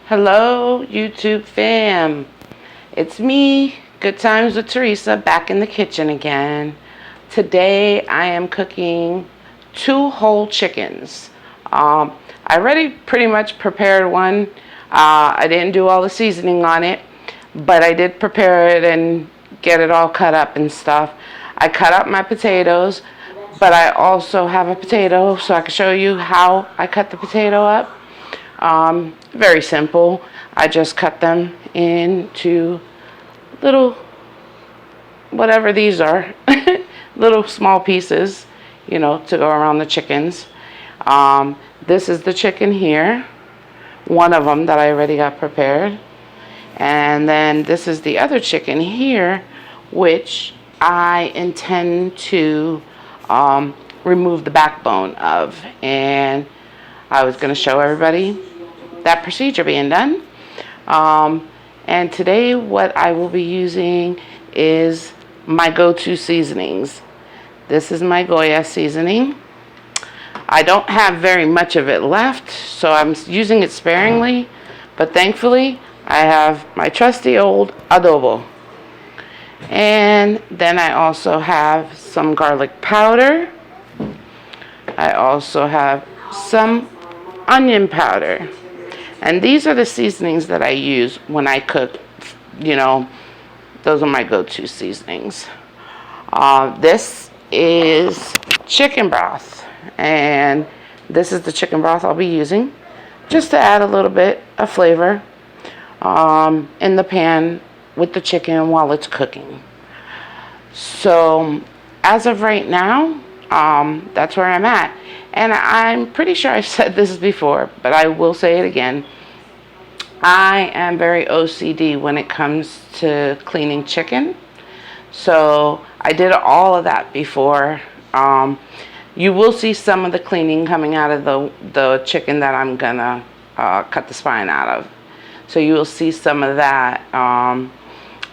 Hello, YouTube fam. It's me, Good Times with Teresa, back in the kitchen again. Today I am cooking 2 whole chickens. I already pretty much prepared one. I didn't do all the seasoning on it, but I did prepare it and get it all cut up and stuff. I cut up my potatoes, but I also have a potato, so I can show you how I cut the potato up. Very simple. I just cut them into little, whatever these are, little small pieces, to go around the chickens. This is the chicken here, one of them that I already got prepared. And then this is the other chicken here, which I intend to remove the backbone of. And I was going to show everybody that procedure being done. And today what I will be using is my go-to seasonings. This is my Goya seasoning. I don't have very much of it left, so I'm using it sparingly, but thankfully I have my trusty old adobo. And then I also have some garlic powder. I also have some onion powder. And these are the seasonings that I use when I cook. Those are my go-to seasonings. This is chicken broth. And this is the chicken broth I'll be using, just to add a little bit of flavor in the pan with the chicken while it's cooking. So as of right now, that's where I'm at. And I'm pretty sure I've said this before, but I will say it again. I am very OCD when it comes to cleaning chicken. So I did all of that before. You will see some of the cleaning coming out of the chicken that I'm gonna cut the spine out of. So you will see some of that.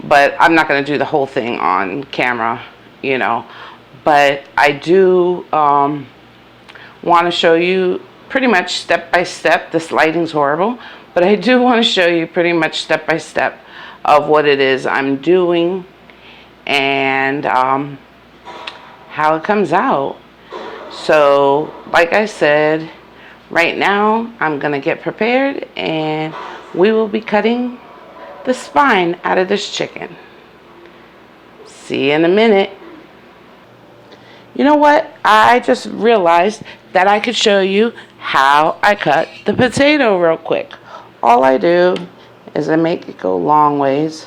But I'm not gonna do the whole thing on camera, But I do want to show you pretty much step by step. This lighting's horrible, but I do want to show you pretty much step by step of what it is I'm doing and how it comes out. So like I said, right now I'm gonna get prepared and we will be cutting the spine out of this chicken. See you in a minute. You know what? I just realized that I could show you how I cut the potato real quick. All I do is I make it go long ways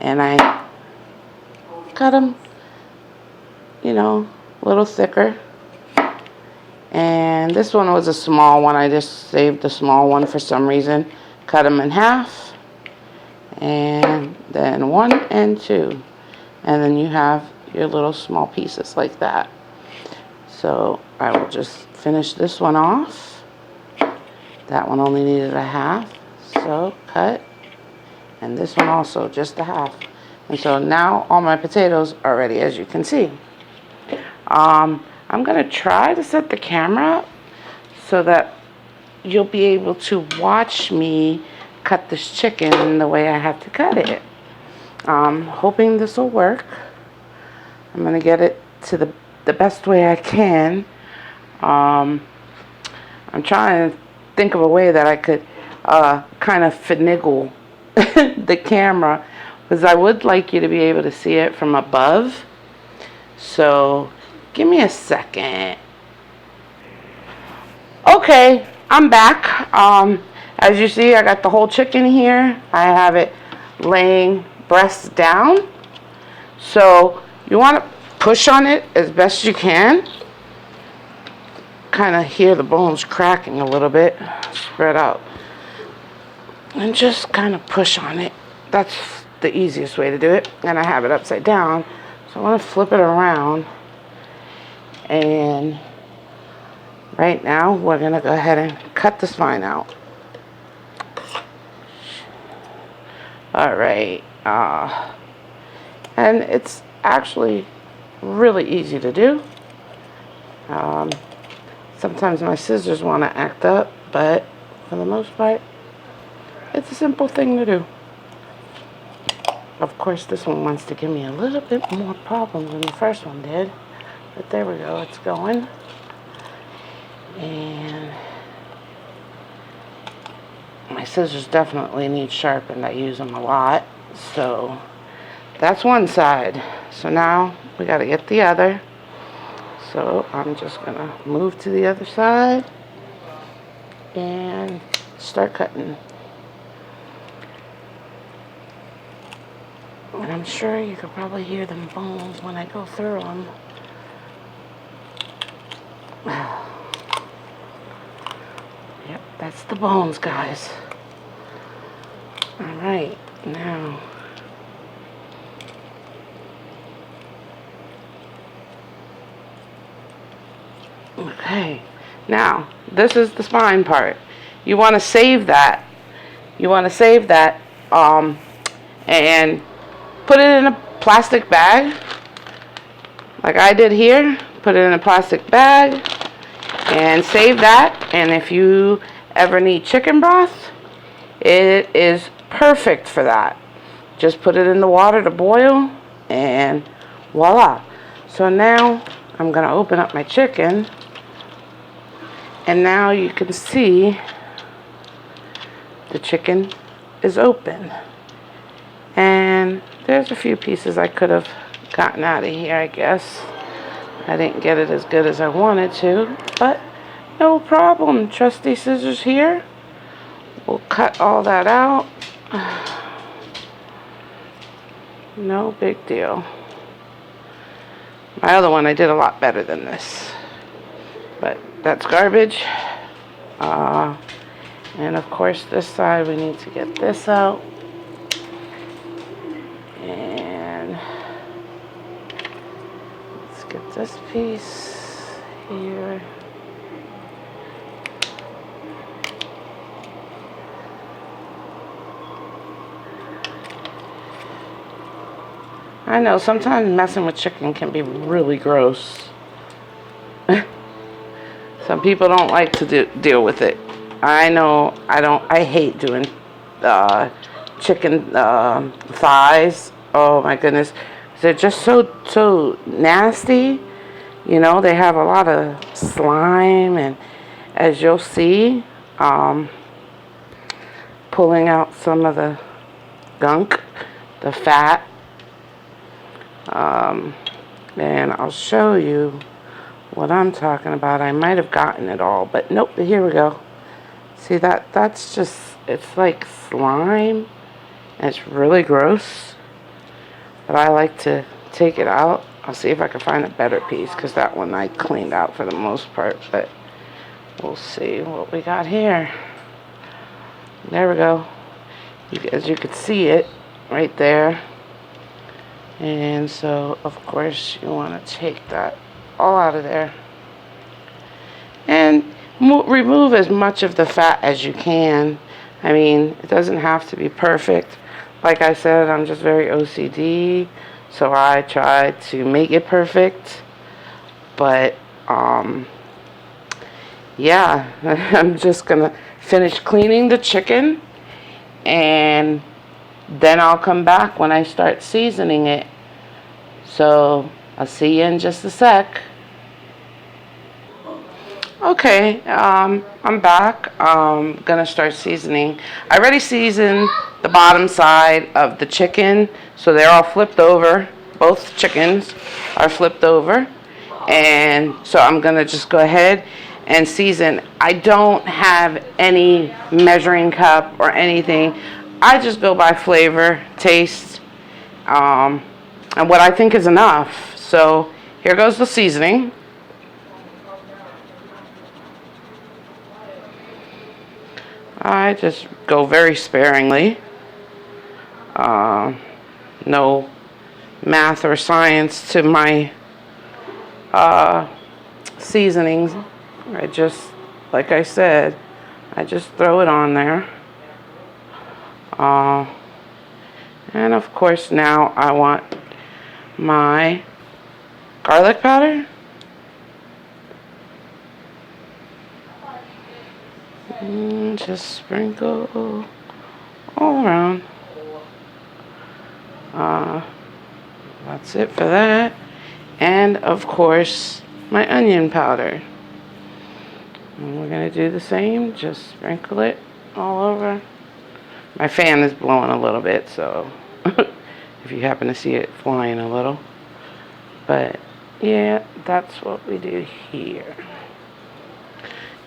and I cut them, a little thicker. And this one was a small one. I just saved the small one for some reason. Cut them in half. And then 1 and 2. And then you have your little small pieces like that. So I will just finish this one off. That one only needed a half, so cut. And this one also just a half. And so now all my potatoes are ready, as you can see. I'm gonna try to set the camera up so that you'll be able to watch me cut this chicken the way I have to cut it. Hoping this will work. I'm going to get it to the best way I can. I'm trying to think of a way that I could kind of finagle the camera, because I would like you to be able to see it from above. So give me a second. Okay, I'm back. As you see, I got the whole chicken here. I have it laying breast down. So you want to push on it as best you can. Kind of hear the bones cracking a little bit. Spread out. And just kind of push on it. That's the easiest way to do it. And I have it upside down. So I want to flip it around. And right now we're going to go ahead and cut the spine out. Alright. And it's actually really easy to do. Sometimes my scissors want to act up, but for the most part, it's a simple thing to do. Of course, this one wants to give me a little bit more problems than the first one did. But there we go, it's going. And my scissors definitely need sharpened. I use them a lot. So that's one side. So now we got to get the other. So I'm just going to move to the other side and start cutting. And I'm sure you could probably hear them bones when I go through them. Yep, that's the bones, guys. Alright, now okay, now this is the spine part. You want to save that. And put it in a plastic bag, like I did here. Put it in a plastic bag and save that. And if you ever need chicken broth, it is perfect for that. Just put it in the water to boil and voila. So now I'm going to open up my chicken, and now you can see the chicken is open. And there's a few pieces I could have gotten out of here, I guess. I didn't get it as good as I wanted to, but no problem. Trusty scissors here. We'll cut all that out. No big deal. My other one I did a lot better than this, but that's garbage. And of course this side we need to get this out. And let's get this piece here. I know sometimes messing with chicken can be really gross. Some people don't like to deal with it. I know I hate doing chicken thighs. Oh my goodness. They're just so nasty. You know, they have a lot of slime, and as you'll see, pulling out some of the gunk, the fat. And I'll show you what I'm talking about. I might have gotten it all, but nope, here we go. See that's just, it's like slime, and it's really gross. But I like to take it out. I'll see if I can find a better piece, because that one I cleaned out for the most part, but we'll see what we got here. There we go. As you can see it right there. And so, of course, you want to take that all out of there. And remove as much of the fat as you can. I mean, it doesn't have to be perfect. Like I said, I'm just very OCD, so I try to make it perfect. But, yeah, I'm just going to finish cleaning the chicken, and then I'll come back when I start seasoning it. So I'll see you in just a sec. Okay, I'm back. Gonna start seasoning. I already seasoned the bottom side of the chicken, so they're all flipped over. Both chickens are flipped over. And so I'm gonna just go ahead and season. I don't have any measuring cup or anything. I just go by flavor, taste, and what I think is enough. So here goes the seasoning. I just go very sparingly. No math or science to my seasonings. I just, like I said, I just throw it on there. And of course now I want my garlic powder. Just sprinkle all around. That's it for that. And of course, my onion powder. And we're going to do the same, just sprinkle it all over. My fan is blowing a little bit, so if you happen to see it flying a little. But yeah, that's what we do here.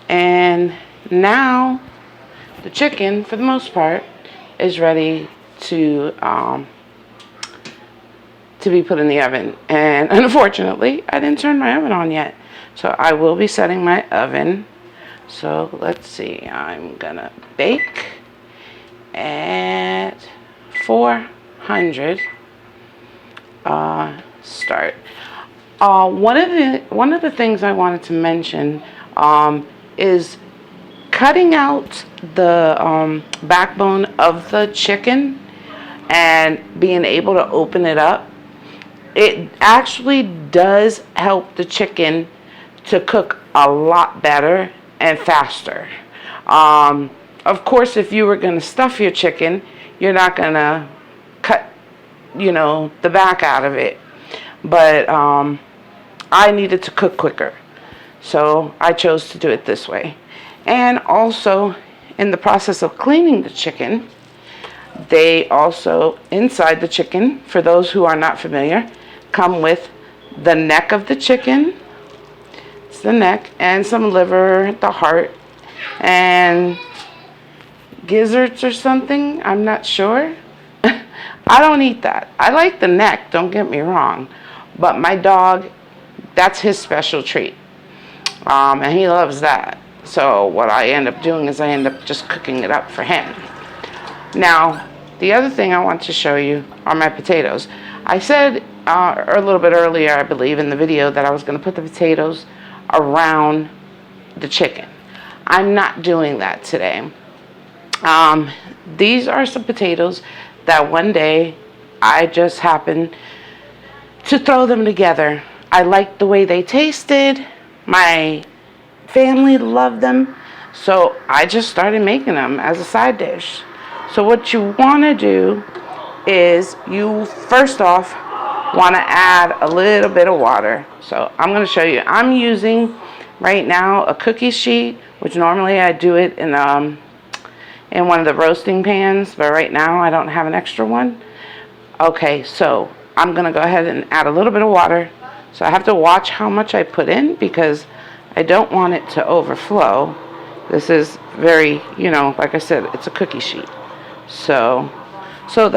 And now the chicken, for the most part, is ready to be put in the oven. And unfortunately, I didn't turn my oven on yet. So I will be setting my oven. So let's see, I'm gonna bake at 400. Start. One of the things I wanted to mention is cutting out the backbone of the chicken and being able to open it up. It actually does help the chicken to cook a lot better and faster. Of course, if you were going to stuff your chicken, you're not going to cut, the back out of it. But I needed to cook quicker, so I chose to do it this way. And also, in the process of cleaning the chicken, they also, inside the chicken, for those who are not familiar, come with the neck of the chicken. It's the neck, and some liver, the heart, and gizzards or something. I'm not sure. I don't eat that. I like the neck, don't get me wrong. But my dog, that's his special treat. And he loves that. So what I end up doing is I end up just cooking it up for him. Now, the other thing I want to show you are my potatoes. I said a little bit earlier, I believe, in the video that I was going to put the potatoes around the chicken. I'm not doing that today. These are some potatoes that one day I just happened to throw them together. I liked the way they tasted. My family loved them. So I just started making them as a side dish. So what you want to do is you first off want to add a little bit of water. So I'm going to show you. I'm using right now a cookie sheet, which normally I do it in one of the roasting pans, but right now I don't have an extra one. Okay, so I'm going to go ahead and add a little bit of water. So I have to watch how much I put in because I don't want it to overflow. This is very, like I said, it's a cookie sheet. So that